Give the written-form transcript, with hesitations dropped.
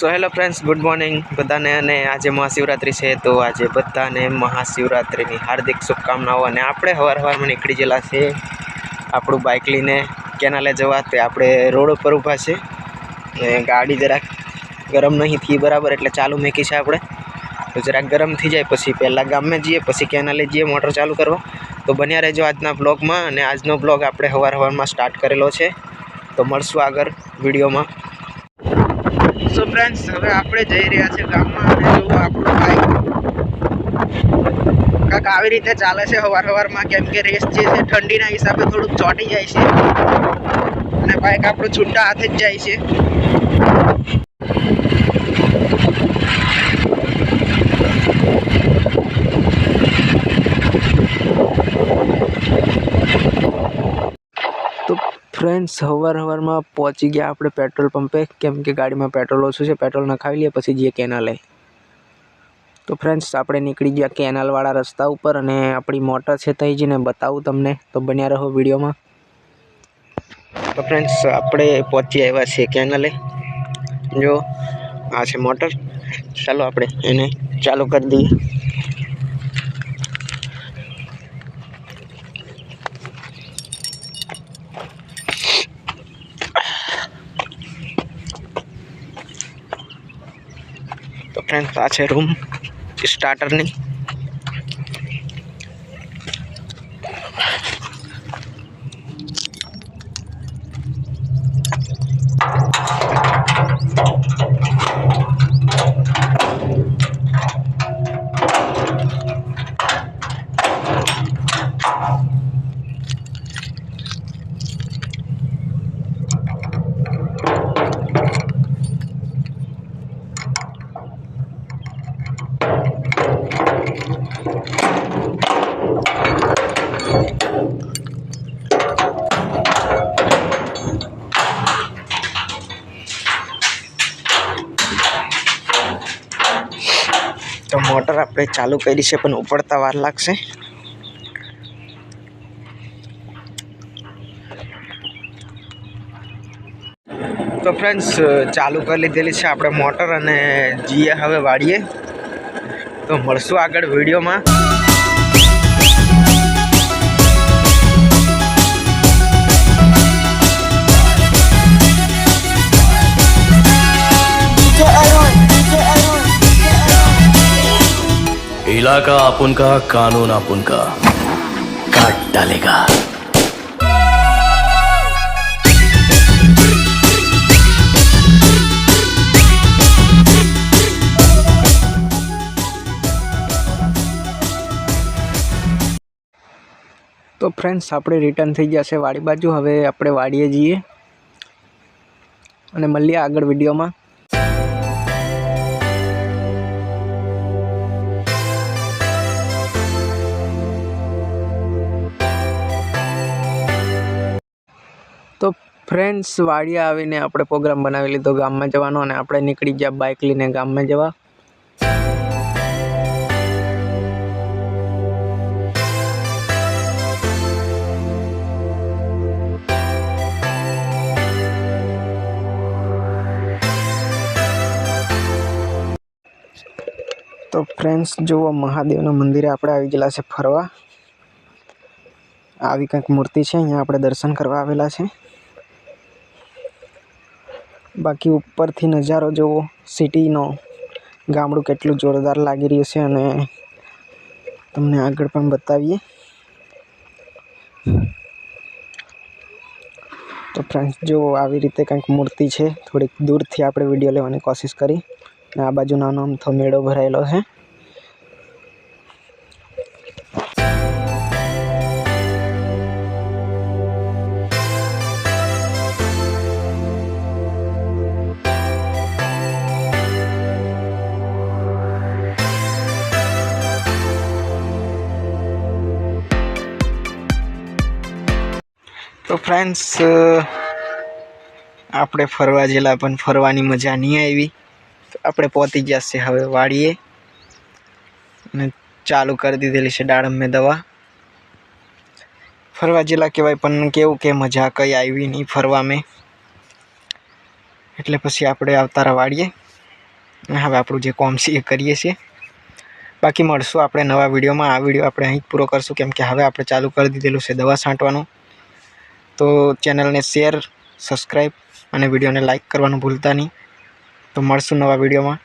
So hello friends, good morning બધાને। અને આજે મહાશિવરાત્રિ છે, તો આજે બધાને મહાશિવરાત્રિની હાર્દિક શુભકામનાઓ। અને આપણે સવારમાં નીકળી ગયેલા છે આપણું બાઇક લઈને કેનાલે જવા। તે આપણે રોડ ઉપર ઊભા છે ને ગાડી જરાક ગરમ નહીં થઈ બરાબર, એટલે ચાલુ મૂકી છે આપણે। તો જરાક ગરમ થઈ જાય પછી પહેલાં ગામમાં જઈએ, પછી કેનાલે જઈએ મોટર ચાલુ કરવા। તો બન્યા રહેજો આજના બ્લોગમાં। અને આજનો બ્લોગ આપણે સવારમાં સ્ટાર્ટ કરેલો છે, તો મળશું આગળ વિડીયોમાં। સો ફ્રેન્ડ્સ, હવે આપણે જઈ રહ્યા છે ગામમાં। અને જો આપણું બાઇક કાંઈક આવી રીતે ચાલે છે સવારમાં, કેમ કે રેસ જે છે ઠંડીના હિસાબે થોડુંક ચોંટી જાય છે અને બાઇક આપણું છૂટા હાથે જ જાય છે। તો ફ્રેન્ડ્સ, સવારમાં પહોંચી ગયા આપણે પેટ્રોલ પંપે, કેમ કે ગાડીમાં પેટ્રોલ ઓછું છે। પેટ્રોલ નખાવી લઈએ પછી જઈએ કેનાલે। તો ફ્રેન્ડ્સ, આપણે નીકળી ગયા કેનાલવાળા રસ્તા ઉપર, અને આપણી મોટર છે ત્યાં જઈને બતાવું તમને, તો બન્યા રહો વિડીયોમાં। તો ફ્રેન્ડ્સ, આપણે પહોંચી આવ્યા છીએ કેનાલે। જો આ છે મોટર, ચાલો આપણે એને ચાલુ કરી દઈએ। તો ફ્રેન્ડ્સ, આ છે રૂમ સ્ટાર્ટરની। તો મોટર આપણે ચાલુ કરી છે, પણ ઉપડતા વાર લાગશે। તો ફ્રેન્ડ્સ, ચાલુ કરી લીધેલી છે આપણે મોટર, અને જઈએ હવે વાડીએ। તો મળશું આગળ વિડીયોમાં। इलाका अपन का, कानून अपन का, काट डालेगा। તો ફ્રેન્ડ્સ, આપણે રિટર્ન થઈ ગયા છે વાડી બાજુ। હવે આપણે વાડીએ જઈએ અને મળીએ આગળ વિડીયોમાં। તો ફ્રેન્ડ્સ, વાડીએ આવીને આપણે પ્રોગ્રામ બનાવી લીધો ગામમાં જવાનો, અને આપણે નીકળી ગયા બાઇક લઈને ગામમાં જવા। તો ફ્રેન્ડ્સ, જુઓ મહાદેવના મંદિરે આપણે આવી ગયેલા છે ફરવા। આવી કંઈક મૂર્તિ છે, અહીંયા આપણે દર્શન કરવા આવેલા છે। બાકી ઉપરથી નજારો જુઓ સિટીનો, ગામડું કેટલું જોરદાર લાગી રહ્યું છે, અને તમને આગળ પણ બતાવીએ। તો ફ્રેન્ડ્સ, જુઓ આવી રીતે કંઈક મૂર્તિ છે। થોડીક દૂરથી આપણે વિડીયો લેવાની કોશિશ કરી, અને આ બાજુ નાનો અમથો મેળો ભરાયેલો છે। તો ફ્રેન્ડ્સ, આપણે ફરવા ગયેલા પણ ફરવાની મજા નહીં આવી। તો આપણે પહોંચી ગયા છે હવે વાડીએ, અને ચાલુ કરી દીધેલી છે દાડમમાં દવા। ફરવા ગયેલા કહેવાય, પણ કેવું કે મજા કંઈ આવી નહીં ફરવામાં, એટલે પછી આપણે આવતા રહ્યા વાડીએ। હવે આપણું જે કોમ છે એ કરીએ છીએ. બાકી મળશું આપણે નવા વિડીયોમાં. આ વિડીયો આપણે અહીં જ પૂરો કરશું, કેમ કે હવે આપણે ચાલુ કરી દીધેલું છે દવા છાંટવાનું. તો ચેનલને શેર, સબસ્ક્રાઈબ અને વિડીયોને લાઈક કરવાનું ભૂલતા નહીં. તો મળશું નવા વિડીયોમાં.